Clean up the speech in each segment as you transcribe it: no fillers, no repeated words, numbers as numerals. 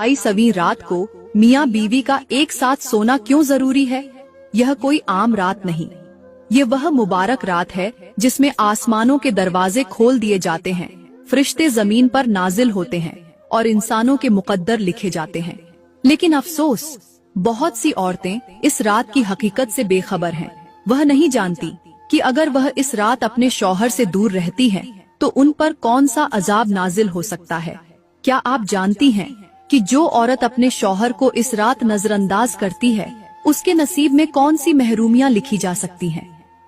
27वीं रात को मियाँ बीवी का एक साथ सोना क्यों जरूरी है? यह कोई आम रात नहीं, ये वह मुबारक रात है जिसमें आसमानों के दरवाजे खोल दिए जाते हैं, फरिश्ते जमीन पर नाजिल होते हैं और इंसानों के मुकद्दर लिखे जाते हैं। लेकिन अफसोस, बहुत सी औरतें इस रात की हकीकत से बेखबर हैं। वह नहीं जानती कि अगर वह इस रात अपने शौहर से दूर रहती हैं, तो उन पर कौन सा अजाब नाजिल हो सकता है। क्या आप जानती हैं कि जो औरत अपने शौहर को इस रात नजरअंदाज करती है, उसके नसीब में कौन सी महरूमियां लिखी जा सकती हैं?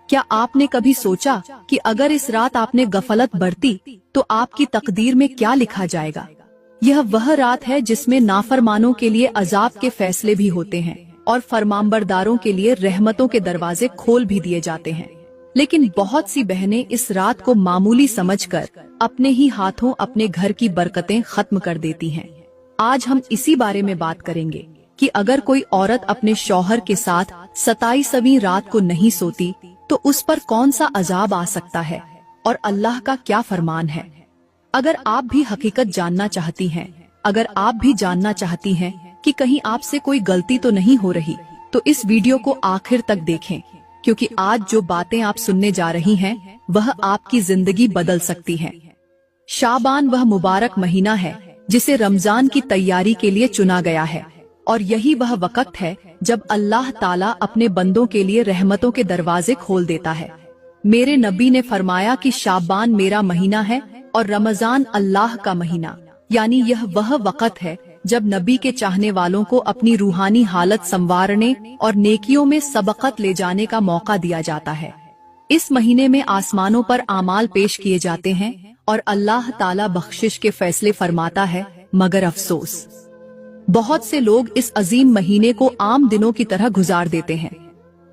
क्या आपने कभी सोचा कि अगर इस रात आपने गफलत बरती तो आपकी तकदीर में क्या लिखा जाएगा? यह वह रात है जिसमें नाफरमानों के लिए अजाब के फैसले भी होते हैं और फरमानबरदारों के लिए रहमतों के दरवाजे खोल भी दिए जाते हैं। लेकिन बहुत सी बहनें इस रात को मामूली समझकर अपने ही हाथों अपने घर की बरकतें खत्म कर देती हैं। आज हम इसी बारे में बात करेंगे कि अगर कोई औरत अपने शौहर के साथ 27वीं रात को नहीं सोती तो उस पर कौन सा अजाब आ सकता है और अल्लाह का क्या फरमान है। अगर आप भी हकीकत जानना चाहती हैं, अगर आप भी जानना चाहती हैं कि कहीं आपसे कोई गलती तो नहीं हो रही, तो इस वीडियो को आखिर तक देखें, क्योंकि आज जो बातें आप सुनने जा रही हैं वह आपकी जिंदगी बदल सकती हैं। शाबान वह मुबारक महीना है जिसे रमजान की तैयारी के लिए चुना गया है, और यही वह वक्त है जब अल्लाह ताला अपने बंदों के लिए रहमतों के दरवाजे खोल देता है। मेरे नबी ने फरमाया कि शाबान मेरा महीना है और रमजान अल्लाह का महीना, यानी यह वह वक्त है जब नबी के चाहने वालों को अपनी रूहानी हालत संवारने और नेकियों में सबकत ले जाने का मौका दिया जाता है। इस महीने में आसमानों पर आमाल पेश किए जाते हैं और अल्लाह ताला बख्शिश के फैसले फरमाता है, मगर अफसोस, बहुत से लोग इस अजीम महीने को आम दिनों की तरह गुजार देते हैं।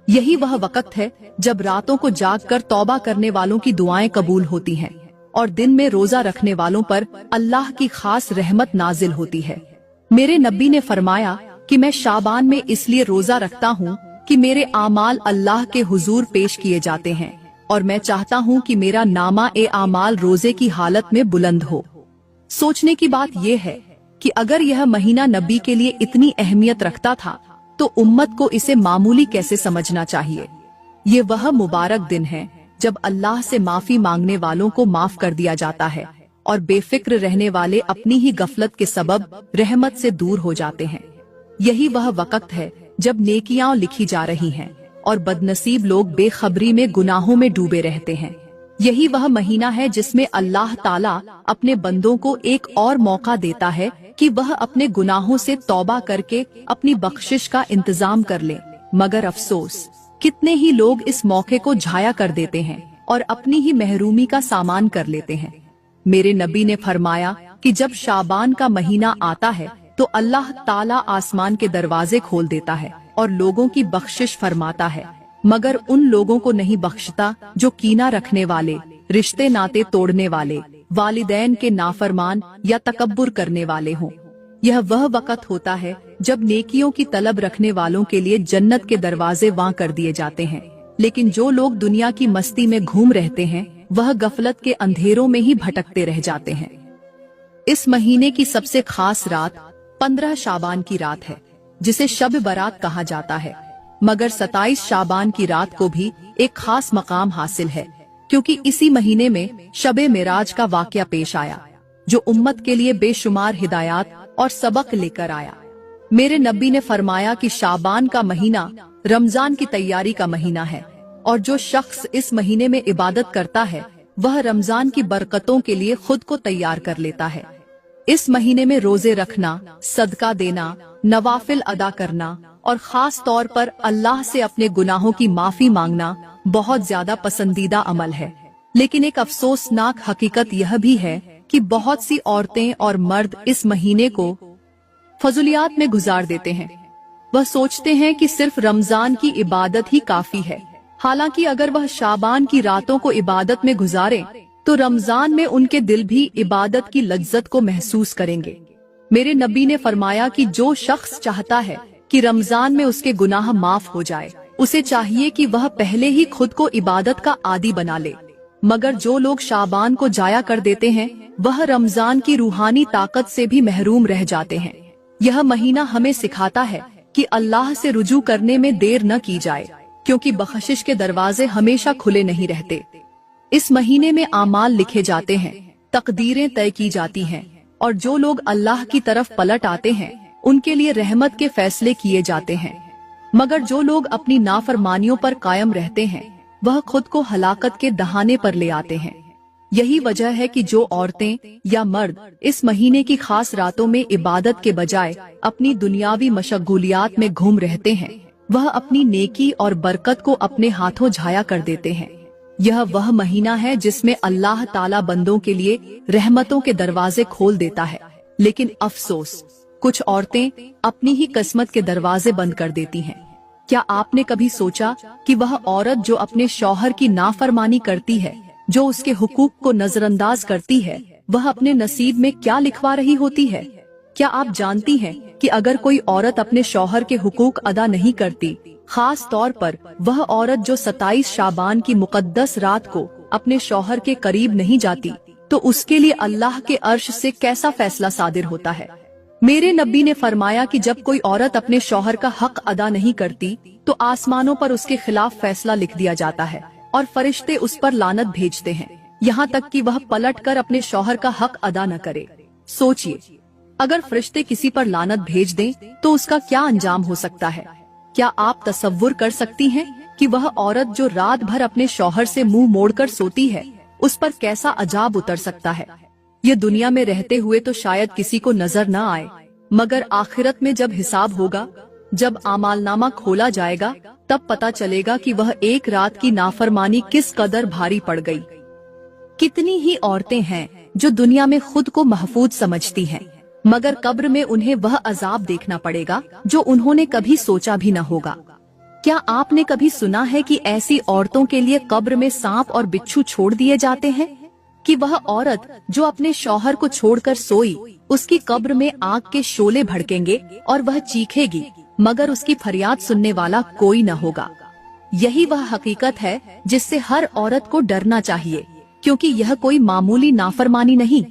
यही वह वक्त है जब रातों को जागकर तौबा करने वालों की दुआएं कबूल होती हैं और दिन में रोजा रखने वालों पर अल्लाह की खास रहमत नाजिल होती है। मेरे नबी ने फरमाया कि मैं शाबान में इसलिए रोजा रखता हूँ कि मेरे आमाल अल्लाह के हुजूर पेश किए जाते हैं और मैं चाहता हूँ कि मेरा नामा ए आमाल रोजे की हालत में बुलंद हो। सोचने की बात यह है कि अगर यह महीना नबी के लिए इतनी अहमियत रखता था तो उम्मत को इसे मामूली कैसे समझना चाहिए। ये वह मुबारक दिन है जब अल्लाह से माफी मांगने वालों को माफ कर दिया जाता है और बेफिक्र रहने वाले अपनी ही गफलत के सबब रहमत से दूर हो जाते हैं। यही वह वक्त है जब नेकियां लिखी जा रही हैं और बदनसीब लोग बेखबरी में गुनाहों में डूबे रहते हैं। यही वह महीना है जिसमें अल्लाह ताला अपने बंदों को एक और मौका देता है कि वह अपने गुनाहों से तौबा करके अपनी बख्शिश का इंतजाम कर ले। मगर अफसोस, कितने ही लोग इस मौके को झाया कर देते हैं और अपनी ही महरूमी का सामान कर लेते हैं। मेरे नबी ने फरमाया कि जब शाबान का महीना आता है तो अल्लाह ताला आसमान के दरवाजे खोल देता है और लोगों की बख्शिश फरमाता है, मगर उन लोगों को नहीं बख्शता जो कीना रखने वाले, रिश्ते नाते तोड़ने वाले, वालिदैन के नाफरमान या तकब्बुर करने वाले हों। यह वह वक्त होता है जब नेकियों की तलब रखने वालों के लिए जन्नत के दरवाजे वां कर दिए जाते हैं, लेकिन जो लोग दुनिया की मस्ती में घूम रहते हैं वह गफलत के अंधेरों में ही भटकते रह जाते हैं। इस महीने की सबसे खास रात 15 शाबान की रात है, जिसे शब बरात कहा जाता है। मगर 27 शाबान की रात को भी एक खास मकाम हासिल है, क्योंकि इसी महीने में शबे मेराज का वाकया पेश आया, जो उम्मत के लिए बेशुमार हिदायत और सबक लेकर आया। मेरे नबी ने फरमाया कि शाबान का महीना रमजान की तैयारी का महीना है, और जो शख्स इस महीने में इबादत करता है वह रमजान की बरकतों के लिए खुद को तैयार कर लेता है। इस महीने में रोजे रखना, सदका देना, नवाफिल अदा करना और खास तौर पर अल्लाह से अपने गुनाहों की माफी मांगना बहुत ज्यादा पसंदीदा अमल है। लेकिन एक अफसोसनाक हकीकत यह भी है कि बहुत सी औरतें और मर्द इस महीने को फजुलियात में गुजार देते हैं। वह सोचते हैं कि सिर्फ रमजान की इबादत ही काफी है, हालांकि अगर वह शाबान की रातों को इबादत में गुजारे तो रमजान में उनके दिल भी इबादत की लज्जत को महसूस करेंगे। मेरे नबी ने फरमाया कि जो शख्स चाहता है कि रमजान में उसके गुनाह माफ हो जाए, उसे चाहिए कि वह पहले ही खुद को इबादत का आदी बना ले। मगर जो लोग शाबान को जाया कर देते हैं वह रमजान की रूहानी ताकत से भी महरूम रह जाते हैं। यह महीना हमें सिखाता है कि अल्लाह से रुजू करने में देर न की जाए, क्योंकि बख्शिश के दरवाजे हमेशा खुले नहीं रहते। इस महीने में आमाल लिखे जाते हैं, तकदीरें तय की जाती हैं, और जो लोग अल्लाह की तरफ पलट आते हैं उनके लिए रहमत के फैसले किए जाते हैं। मगर जो लोग अपनी नाफरमानियों पर कायम रहते हैं वह खुद को हलाकत के दहाने पर ले आते हैं। यही वजह है कि जो औरतें या मर्द इस महीने की खास रातों में इबादत के बजाय अपनी दुनियावी मशगूलियात में घूम रहते हैं, वह अपनी नेकी और बरकत को अपने हाथों झाया कर देते हैं। यह वह महीना है जिसमें अल्लाह ताला बंदों के लिए रहमतों के दरवाजे खोल देता है, लेकिन अफसोस कुछ औरतें अपनी ही किस्मत के दरवाजे बंद कर देती हैं। क्या आपने कभी सोचा कि वह औरत जो अपने शौहर की नाफरमानी करती है, जो उसके हुकूक को नजरअंदाज करती है, वह अपने नसीब में क्या लिखवा रही होती है? क्या आप जानती हैं कि अगर कोई औरत अपने शौहर के हुकूक अदा नहीं करती, खास तौर पर वह औरत जो 27 शाबान की मुकद्दस रात को अपने शौहर के करीब नहीं जाती, तो उसके लिए अल्लाह के अर्श से कैसा फैसला सादिर होता है। मेरे नबी ने फरमाया कि जब कोई औरत अपने शौहर का हक अदा नहीं करती तो आसमानों पर उसके खिलाफ फैसला लिख दिया जाता है और फरिश्ते उस पर लानत भेजते हैं, यहाँ तक कि वह पलटकर अपने शौहर का हक अदा न करे। सोचिए, अगर फरिश्ते किसी पर लानत भेज दें तो उसका क्या अंजाम हो सकता है? क्या आप तसव्वुर कर सकती हैं कि वह औरत जो रात भर अपने शौहर से मुंह मोड़कर सोती है, उस पर कैसा अजाब उतर सकता है? ये दुनिया में रहते हुए तो शायद किसी को नजर न आए, मगर आखिरत में जब हिसाब होगा, जब आमालनामा खोला जाएगा, तब पता चलेगा कि वह एक रात की नाफरमानी किस कदर भारी पड़ गई। कितनी ही औरतें हैं जो दुनिया में खुद को महफूज समझती हैं, मगर कब्र में उन्हें वह अजाब देखना पड़ेगा जो उन्होंने कभी सोचा भी न होगा। क्या आपने कभी सुना है कि ऐसी औरतों के लिए कब्र में सांप और बिच्छू छोड़ दिए जाते हैं? कि वह औरत जो अपने शौहर को छोड़कर सोई, उसकी कब्र में आग के शोले भड़केंगे और वह चीखेगी, मगर उसकी फरियाद सुनने वाला कोई न होगा। यही वह हकीकत है जिससे हर औरत को डरना चाहिए, क्योंकि यह कोई मामूली नाफरमानी नहीं,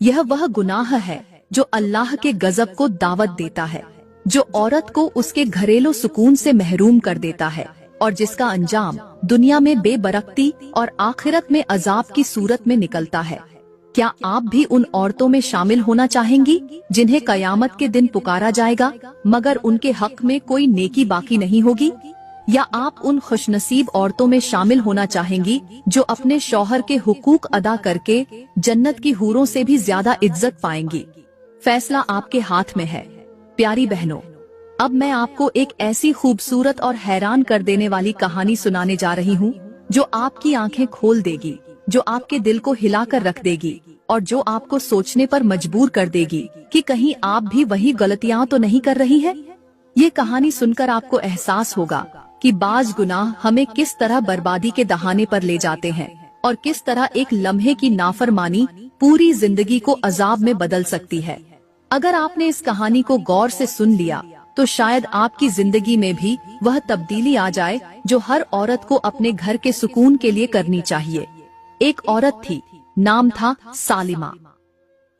यह वह गुनाह है जो अल्लाह के गजब को दावत देता है, जो औरत को उसके घरेलू सुकून से महरूम कर देता है और जिसका अंजाम दुनिया में बेबरकती और आखिरत में अजाब की सूरत में निकलता है। क्या आप भी उन औरतों में शामिल होना चाहेंगी जिन्हें कयामत के दिन पुकारा जाएगा मगर उनके हक में कोई नेकी बाकी नहीं होगी? या आप उन खुशनसीब औरतों में शामिल होना चाहेंगी जो अपने शौहर के हुकूक अदा करके जन्नत की हूरों से भी ज्यादा इज्जत पाएंगी? फैसला आपके हाथ में है। प्यारी बहनों, अब मैं आपको एक ऐसी खूबसूरत और हैरान कर देने वाली कहानी सुनाने जा रही हूँ जो आपकी आंखें खोल देगी, जो आपके दिल को हिलाकर रख देगी और जो आपको सोचने पर मजबूर कर देगी कि कहीं आप भी वही गलतियाँ तो नहीं कर रही हैं। ये कहानी सुनकर आपको एहसास होगा कि बाज गुनाह हमें किस तरह बर्बादी के दहाने पर ले जाते हैं और किस तरह एक लम्हे की नाफरमानी पूरी जिंदगी को अजाब में बदल सकती है। अगर आपने इस कहानी को गौर से सुन लिया तो शायद आपकी जिंदगी में भी वह तब्दीली आ जाए जो हर औरत को अपने घर के सुकून के लिए करनी चाहिए। एक औरत थी, नाम था सालिमा।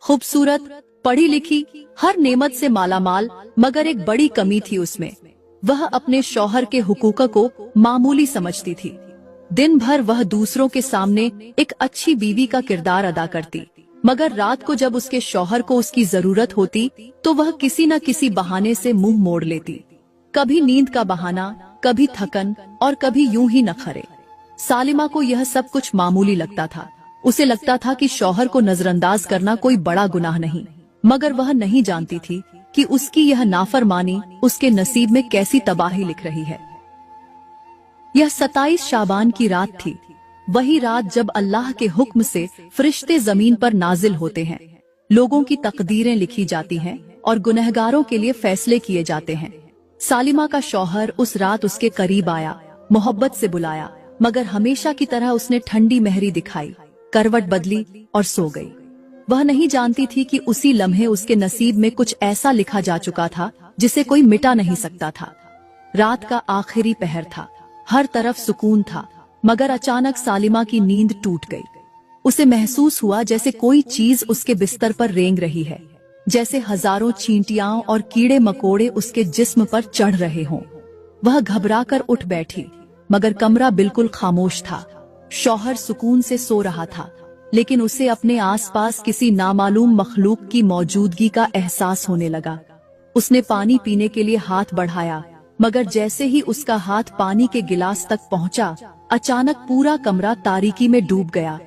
खूबसूरत, पढ़ी लिखी, हर नेमत से मालामाल, मगर एक बड़ी कमी थी उसमें। वह अपने शौहर के हुकूक को मामूली समझती थी। दिन भर वह दूसरों के सामने एक अच्छी बीवी का किरदार अदा करती, मगर रात को जब उसके शौहर को उसकी जरूरत होती तो वह किसी न किसी बहाने से मुंह मोड़ लेती। कभी नींद का बहाना, कभी थकन और कभी यूं ही नखरे। सालिमा को यह सब कुछ मामूली लगता था। उसे लगता था कि शौहर को नजरअंदाज करना कोई बड़ा गुनाह नहीं, मगर वह नहीं जानती थी कि उसकी यह नाफरमानी उसके नसीब में कैसी तबाही लिख रही है। यह 27 शाबान की रात थी, वही रात जब अल्लाह के हुक्म से फरिश्ते जमीन पर नाजिल होते हैं, लोगों की तकदीरें लिखी जाती हैं और गुनहगारों के लिए फैसले किए जाते हैं। सालिमा का शौहर उस रात उसके करीब आया, मोहब्बत से बुलाया, मगर हमेशा की तरह उसने ठंडी महरी दिखाई, करवट बदली और सो गई। वह नहीं जानती थी कि उसी लम्हे उसके नसीब में कुछ ऐसा लिखा जा चुका था जिसे कोई मिटा नहीं सकता था। रात का आखिरी पहर था, हर तरफ सुकून था, मगर अचानक सालिमा की नींद टूट गई। उसे महसूस हुआ जैसे कोई चीज उसके बिस्तर पर रेंग रही है। जैसे हजारों चींटियां और कीड़े मकोड़े उसके जिस्म पर चढ़ रहे हों। वह घबराकर उठ बैठी, मगर कमरा बिल्कुल खामोश था। शौहर सुकून से सो रहा था, लेकिन उसे अपने आसपास किसी नामालूम मखलूक की मौजूदगी का एहसास होने लगा। उसने पानी पीने के लिए हाथ बढ़ाया, मगर जैसे ही उसका हाथ पानी के गिलास तक पहुंचा, अचानक पूरा कमरा तारीकी में डूब गया।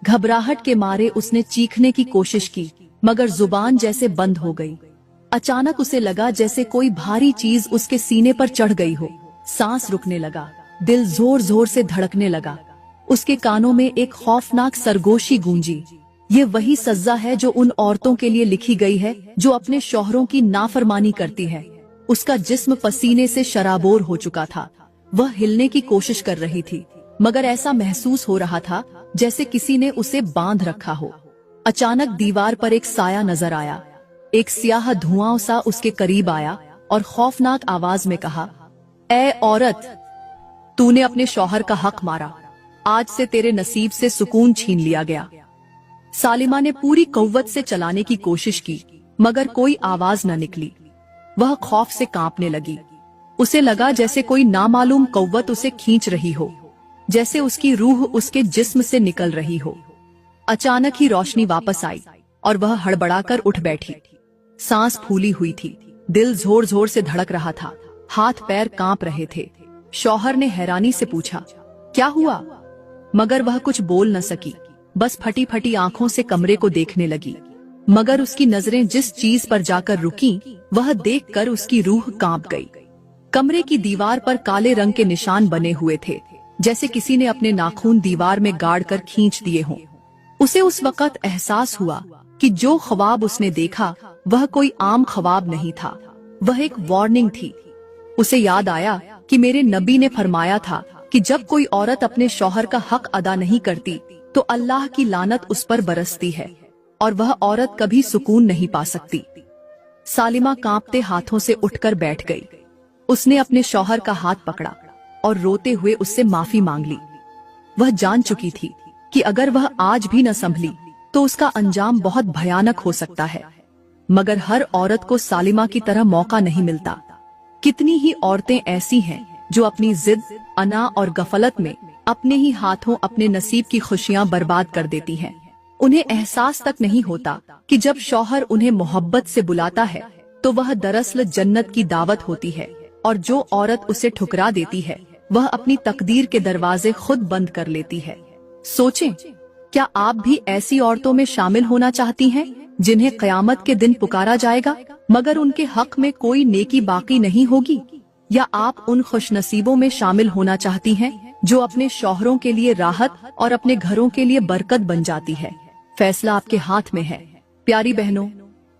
घबराहट के मारे उसने चीखने की कोशिश की, मगर जुबान जैसे बंद हो गई। अचानक उसे लगा जैसे कोई भारी चीज उसके सीने पर चढ़ गई हो। सांस रुकने लगा, दिल जोर जोर से धड़कने लगा। उसके कानों में एक खौफनाक सरगोशी गूंजी। ये वही सज़ा है जो उन औरतों के लिए लिखी गई है जो अपने शौहरों की नाफरमानी करती है। उसका जिस्म पसीने से शराबोर हो चुका था। वह हिलने की कोशिश कर रही थी, मगर ऐसा महसूस हो रहा था जैसे किसी ने उसे बांध रखा हो। अचानक दीवार पर एक साया नजर आया। एक स्याह धुआं सा उसके करीब आया और खौफनाक आवाज में कहा, ऐ औरत, तूने अपने शौहर का हक मारा। आज से तेरे नसीब से सुकून छीन लिया गया। सालिमा ने पूरी कव्वत से चलाने की कोशिश की, मगर कोई आवाज न निकली। वह खौफ से कांपने लगी। उसे लगा जैसे कोई नामालूम कव्वत उसे खींच रही हो, जैसे उसकी रूह उसके जिस्म से निकल रही हो। अचानक ही रोशनी वापस आई और वह हड़बड़ाकर उठ बैठी। सांस फूली हुई थी, दिल जोर जोर से धड़क रहा था, हाथ पैर कांप रहे थे। शौहर ने हैरानी से पूछा, क्या हुआ? मगर वह कुछ बोल न सकी, बस फटी फटी आंखों से कमरे को देखने लगी। मगर उसकी नजरें जिस चीज पर जाकर रुकी, वह देखकर उसकी रूह कांप गई। कमरे की दीवार पर काले रंग के निशान बने हुए थे, जैसे किसी ने अपने नाखून दीवार में गाड़ कर खींच दिए हों। उसे उस वक्त एहसास हुआ कि जो ख्वाब उसने देखा वह कोई आम ख्वाब नहीं था, वह एक वार्निंग थी। उसे याद आया कि मेरे नबी ने फरमाया था कि जब कोई औरत अपने शौहर का हक अदा नहीं करती तो अल्लाह की लानत उस पर बरसती है और वह औरत कभी सुकून नहीं पा सकती। सालिमा कांपते हाथों से उठकर बैठ गई। उसने अपने शौहर का हाथ पकड़ा और रोते हुए उससे माफी मांग ली। वह जान चुकी थी कि अगर वह आज भी न संभली तो उसका अंजाम बहुत भयानक हो सकता है। मगर हर औरत को सालिमा की तरह मौका नहीं मिलता। कितनी ही औरतें ऐसी हैं जो अपनी जिद, अना और गफलत में अपने ही हाथों अपने नसीब की खुशियां बर्बाद कर देती हैं। उन्हें एहसास तक नहीं होता कि जब शौहर उन्हें मोहब्बत से बुलाता है तो वह दरअसल जन्नत की दावत होती है, और जो औरत उसे ठुकरा देती है वह अपनी तकदीर के दरवाजे खुद बंद कर लेती है। सोचें, क्या आप भी ऐसी औरतों में शामिल होना चाहती हैं जिन्हें क़यामत के दिन पुकारा जाएगा मगर उनके हक में कोई नेकी बाकी नहीं होगी? या आप उन खुशनसीबों में शामिल होना चाहती हैं जो अपने शौहरों के लिए राहत और अपने घरों के लिए बरकत बन जाती है? फैसला आपके हाथ में है। प्यारी बहनों,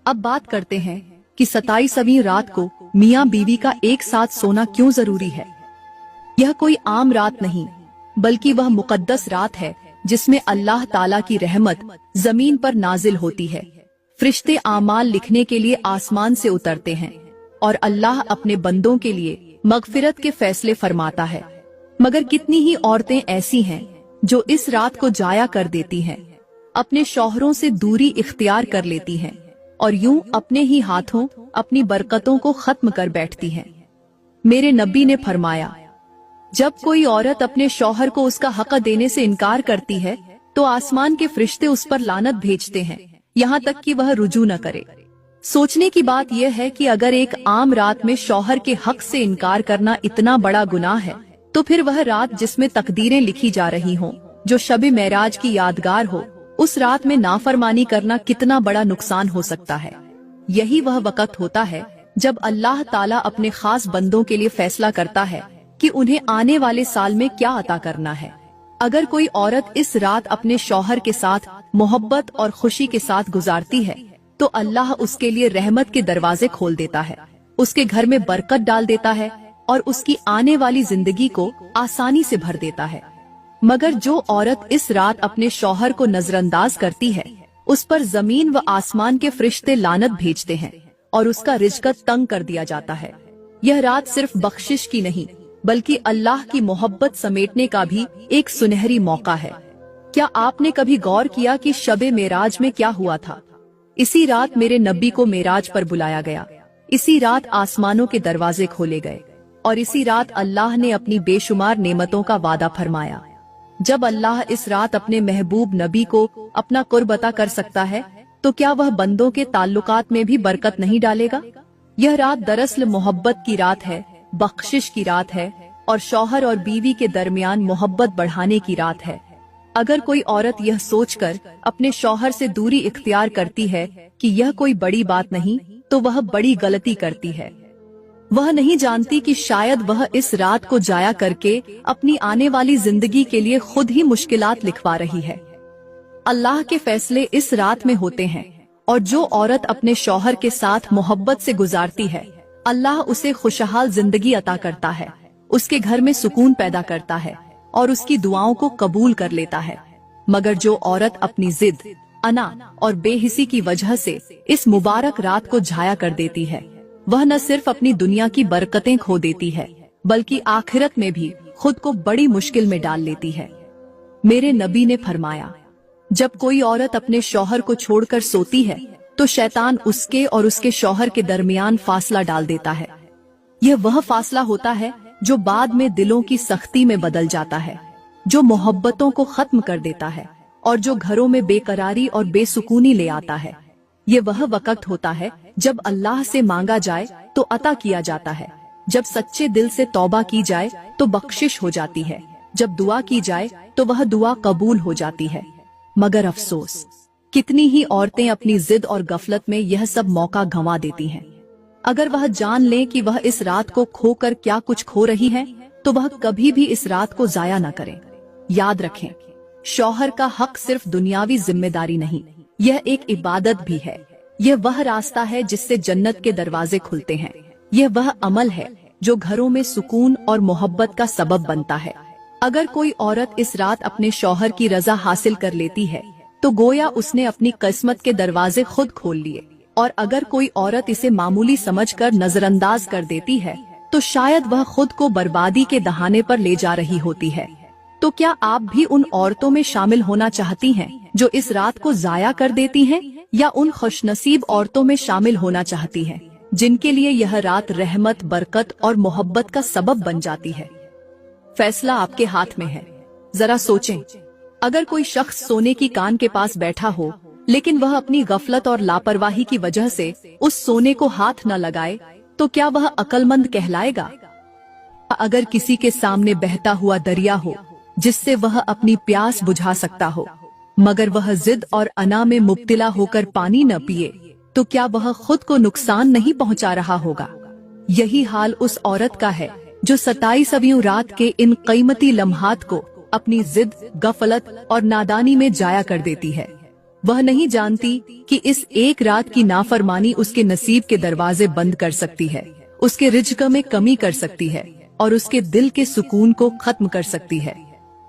अब बात करते हैं कि 27वीं रात को मियाँ बीवी का एक साथ सोना क्यों जरूरी है। यह कोई आम रात नहीं, बल्कि वह मुकद्दस रात है जिसमें अल्लाह ताला की रहमत जमीन पर नाजिल होती है। फरिश्ते आमाल लिखने के लिए आसमान से उतरते हैं और अल्लाह अपने बंदों के लिए मगफिरत के फैसले फरमाता है। मगर कितनी ही औरतें ऐसी हैं जो इस रात को जाया कर देती हैं, अपने शौहरों से दूरी इख्तियार कर लेती हैं और यूं अपने ही हाथों अपनी बरकतों को खत्म कर बैठती हैं। मेरे नबी ने फरमाया, जब कोई औरत अपने शौहर को उसका हक देने से इनकार करती है तो आसमान के फरिश्ते उस पर लानत भेजते हैं, यहाँ तक कि वह रुजू न करे। सोचने की बात यह है कि अगर एक आम रात में शौहर के हक से इनकार करना इतना बड़ा गुनाह है, तो फिर वह रात जिसमें तकदीरें लिखी जा रही हों, जो शब-ए मेराज की यादगार हो, उस रात में नाफरमानी करना कितना बड़ा नुकसान हो सकता है। यही वह वक्त होता है जब अल्लाह ताला अपने खास बंदों के लिए फैसला करता है कि उन्हें आने वाले साल में क्या अता करना है। अगर कोई औरत इस रात अपने शौहर के साथ मोहब्बत और खुशी के साथ गुजारती है तो अल्लाह उसके लिए रहमत के दरवाजे खोल देता है, उसके घर में बरकत डाल देता है और उसकी आने वाली जिंदगी को आसानी से भर देता है। मगर जो औरत इस रात अपने शौहर को नजरअंदाज करती है, उस पर जमीन व आसमान के फरिश्ते लानत भेजते हैं और उसका रिज़्क़ तंग कर दिया जाता है। यह रात सिर्फ बख्शिश की नहीं, बल्कि अल्लाह की मोहब्बत समेटने का भी एक सुनहरी मौका है। क्या आपने कभी गौर किया कि शब-ए मेराज में क्या हुआ था? इसी रात मेरे नबी को मेराज पर बुलाया गया। इसी रात आसमानों के दरवाजे खोले गए और इसी रात अल्लाह ने अपनी बेशुमार नेमतों का वादा फरमाया। जब अल्लाह इस रात अपने महबूब नबी को अपना कुर्ब अता कर सकता है तो क्या वह बंदों के ताल्लुकात में भी बरकत नहीं डालेगा? यह रात दरअसल मोहब्बत की रात है, बख्शिश की रात है और शौहर और बीवी के दरमियान मोहब्बत बढ़ाने की रात है। अगर कोई औरत यह सोचकर अपने शौहर से दूरी इख्तियार करती है कि यह कोई बड़ी बात नहीं, तो वह बड़ी गलती करती है। वह नहीं जानती कि शायद वह इस रात को जाया करके अपनी आने वाली जिंदगी के लिए खुद ही मुश्किलात लिखवा रही है। अल्लाह के फैसले इस रात में होते हैं और जो औरत अपने शौहर के साथ मोहब्बत से गुजारती है, अल्लाह उसे खुशहाल जिंदगी अता करता है, उसके घर में सुकून पैदा करता है और उसकी दुआओं को कबूल कर लेता है। मगर जो औरत अपनी जिद, अना और बेहिसी की वजह से इस मुबारक रात को जाया कर देती है, वह न सिर्फ अपनी दुनिया की बरकतें खो देती है बल्कि आखिरत में भी खुद को बड़ी मुश्किल में डाल लेती है। मेरे नबी ने फरमाया, जब कोई औरत अपने शौहर को छोड़कर सोती है तो शैतान उसके और उसके शौहर के दरमियान फासला डाल देता है। यह वह फासला होता है जो बाद में दिलों की सख्ती में बदल जाता है, जो मोहब्बतों को खत्म कर देता है और जो घरों में बेकरारी और बेसुकूनी ले आता है। ये वह वक्त होता है जब अल्लाह से मांगा जाए तो अता किया जाता है, जब सच्चे दिल से तौबा की जाए तो बख्शिश हो जाती है, जब दुआ की जाए तो वह दुआ कबूल हो जाती है। मगर अफसोस, कितनी ही औरतें अपनी जिद और गफलत में यह सब मौका गंवा देती हैं। अगर वह जान ले कि वह इस रात को खोकर क्या कुछ खो रही है, तो वह कभी भी इस रात को जाया न करें। याद रखें, शौहर का हक सिर्फ दुनियावी जिम्मेदारी नहीं, यह एक इबादत भी है। यह वह रास्ता है जिससे जन्नत के दरवाजे खुलते हैं। यह वह अमल है जो घरों में सुकून और मोहब्बत का सबब बनता है। अगर कोई औरत इस रात अपने शौहर की रजा हासिल कर लेती है तो गोया उसने अपनी किस्मत के दरवाजे खुद खोल लिए, और अगर कोई औरत इसे मामूली समझकर नजरअंदाज कर देती है तो शायद वह खुद को बर्बादी के दहाने पर ले जा रही होती है। तो क्या आप भी उन औरतों में शामिल होना चाहती हैं जो इस रात को जाया कर देती हैं, या उन खुशनसीब औरतों में शामिल होना चाहती हैं जिनके लिए यह रात रहमत, बरकत और मोहब्बत का सबब बन जाती है? फैसला आपके हाथ में है। जरा सोचें, अगर कोई शख्स सोने की कान के पास बैठा हो लेकिन वह अपनी गफलत और लापरवाही की वजह से उस सोने को हाथ न लगाए, तो क्या वह अक्लमंद कहलाएगा? अगर किसी के सामने बहता हुआ दरिया हो जिससे वह अपनी प्यास बुझा सकता हो, मगर वह जिद और अना में मुब्तिला होकर पानी न पिए, तो क्या वह खुद को नुकसान नहीं पहुंचा रहा होगा? यही हाल उस औरत का है जो 27वीं रात के इन कीमती लम्हात को अपनी जिद, गफलत और नादानी में जाया कर देती है। वह नहीं जानती कि इस एक रात की नाफरमानी उसके नसीब के दरवाजे बंद कर सकती है, उसके रिज़्क़ में कमी कर सकती है और उसके दिल के सुकून को खत्म कर सकती है।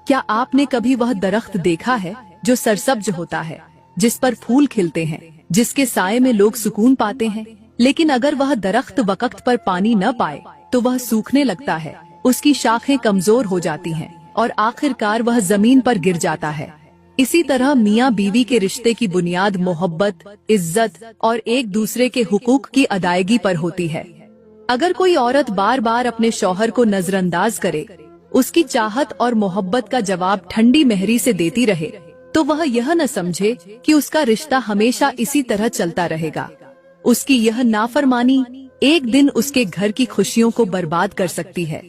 क्या आपने कभी वह दरख्त देखा है जो सरसब्ज होता है, जिस पर फूल खिलते हैं, जिसके साए में लोग सुकून पाते हैं, लेकिन अगर वह दरख्त वक्त पर पानी न पाए तो वह सूखने लगता है, उसकी शाखें कमजोर हो जाती हैं और आखिरकार वह जमीन पर गिर जाता है। इसी तरह मियाँ बीवी के रिश्ते की बुनियाद मोहब्बत, इज्जत और एक दूसरे के हुकूक की अदायगी पर होती है। अगर कोई औरत बार बार अपने शौहर को नजरअंदाज करे, उसकी चाहत और मोहब्बत का जवाब ठंडी महरी से देती रहे, तो वह यह न समझे कि उसका रिश्ता हमेशा इसी तरह चलता रहेगा। उसकी यह नाफरमानी एक दिन उसके घर की खुशियों को बर्बाद कर सकती है,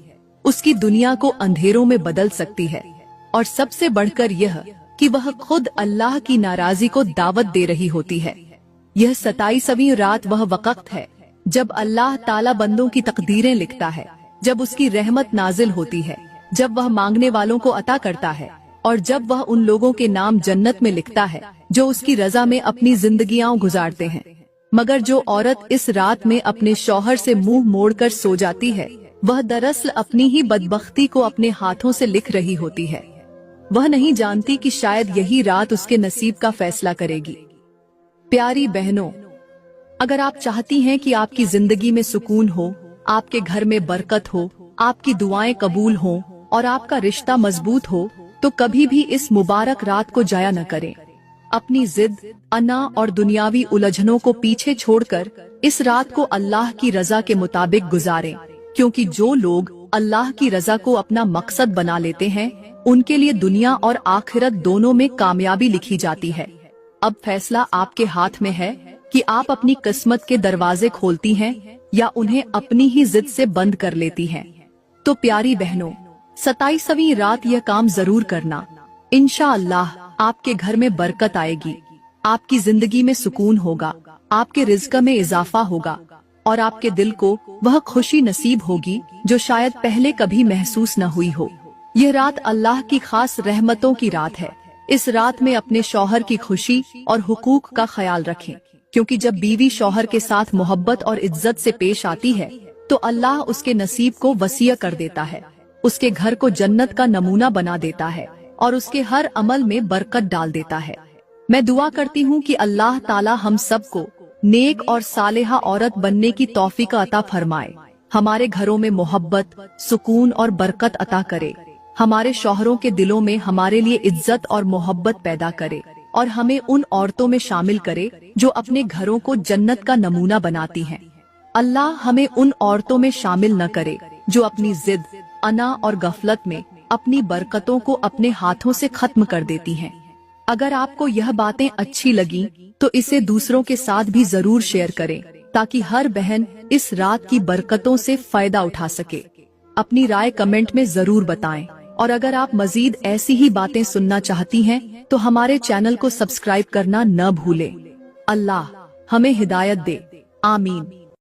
उसकी दुनिया को अंधेरों में बदल सकती है, और सबसे बढ़कर यह कि वह खुद अल्लाह की नाराजगी को दावत दे रही होती है। यह 27वीं रात वह वक्त है जब अल्लाह ताला बंदों की तकदीरें लिखता है, जब उसकी रहमत नाजिल होती है, जब वह मांगने वालों को अता करता है और जब वह उन लोगों के नाम जन्नत में लिखता है जो उसकी रजा में अपनी जिंदगियां गुजारते हैं। मगर जो औरत इस रात में अपने शौहर से मुंह मोड़कर सो जाती है, वह दरअसल अपनी ही बदबख्ती को अपने हाथों से लिख रही होती है। वह नहीं जानती कि शायद यही रात उसके नसीब का फैसला करेगी। प्यारी बहनों, अगर आप चाहती हैं कि आपकी जिंदगी में सुकून हो, आपके घर में बरकत हो, आपकी दुआएं कबूल हों और आपका रिश्ता मजबूत हो, तो कभी भी इस मुबारक रात को जाया न करें। अपनी जिद, अना और दुनियावी उलझनों को पीछे छोड़कर इस रात को अल्लाह की रजा के मुताबिक गुजारें, क्योंकि जो लोग अल्लाह की रजा को अपना मकसद बना लेते हैं उनके लिए दुनिया और आखिरत दोनों में कामयाबी लिखी जाती है। अब फैसला आपके हाथ में है कि आप अपनी किस्मत के दरवाजे खोलती हैं या उन्हें अपनी ही जिद से बंद कर लेती हैं। तो प्यारी बहनों, 27वीं रात यह काम जरूर करना। इंशाअल्लाह आपके घर में बरकत आएगी, आपकी जिंदगी में सुकून होगा, आपके रिज़्क में इजाफा होगा और आपके दिल को वह खुशी नसीब होगी जो शायद पहले कभी महसूस न हुई हो। यह रात अल्लाह की खास रहमतों की रात है। इस रात में अपने शौहर की खुशी और हुकूक का ख्याल रखें, क्योंकि जब बीवी शौहर के साथ मोहब्बत और इज्जत से पेश आती है तो अल्लाह उसके नसीब को वसीय कर देता है, उसके घर को जन्नत का नमूना बना देता है और उसके हर अमल में बरकत डाल देता है। मैं दुआ करती हूँ कि अल्लाह ताला हम सबको नेक और सालेहा औरत बनने की तौफीक अता फरमाए, हमारे घरों में मोहब्बत, सुकून और बरकत अता करे, हमारे शौहरों के दिलों में हमारे लिए इज्जत और मोहब्बत पैदा करे और हमें उन औरतों में शामिल करे जो अपने घरों को जन्नत का नमूना बनाती हैं। अल्लाह हमें उन औरतों में शामिल न करे जो अपनी जिद, अना और गफलत में अपनी बरकतों को अपने हाथों से खत्म कर देती हैं। अगर आपको यह बातें अच्छी लगी तो इसे दूसरों के साथ भी जरूर शेयर करें, ताकि हर बहन इस रात की बरकतों से फायदा उठा सके। अपनी राय कमेंट में जरूर बताएं और अगर आप मजीद ऐसी ही बातें सुनना चाहती हैं तो हमारे चैनल को सब्सक्राइब करना न भूलें। अल्लाह हमें हिदायत दे। आमीन।